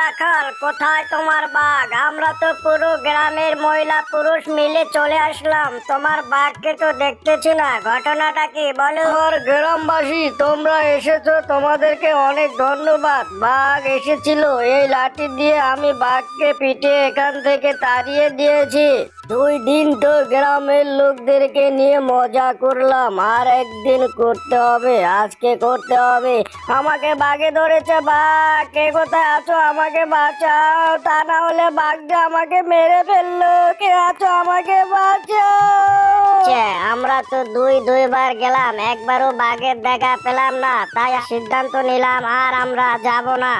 রাখাল, কোথায় তোমার বাঘ? আমরা তো পুরো গ্রামের মহিলা পুরুষ মিলে চলে আসলাম, তোমার বাঘকে তো দেখতেছি না, ঘটনাটা কি বলো? আর গ্রামবাসী তোমরা এসেছো, তোমাদেরকে অনেক ধন্যবাদ। বাঘ এসেছিল, এই লাঠি দিয়ে আমি বাঘকে পিঠে এখান থেকে তাড়িয়ে দিয়েছি। 2 দিন তো গ্রামের লোকদেরকে নিয়ে মজা করলাম, আর একদিন করতে হবে, আজকে করতে হবে। আমাকে বাঘে ধরেছে। বাঘ, কে কোথায় আছো? আমাকে বাঁচাও, তা না হলে বাঘটা আমাকে মেরে ফেললো। কে আছো? আমাকে বাঁচাও। ছে, আমরা তো দুইবার গেলাম, একবারও বাঘের দেখা পেলাম না, তাই সিদ্ধান্ত নিলাম আর আমরা যাব না।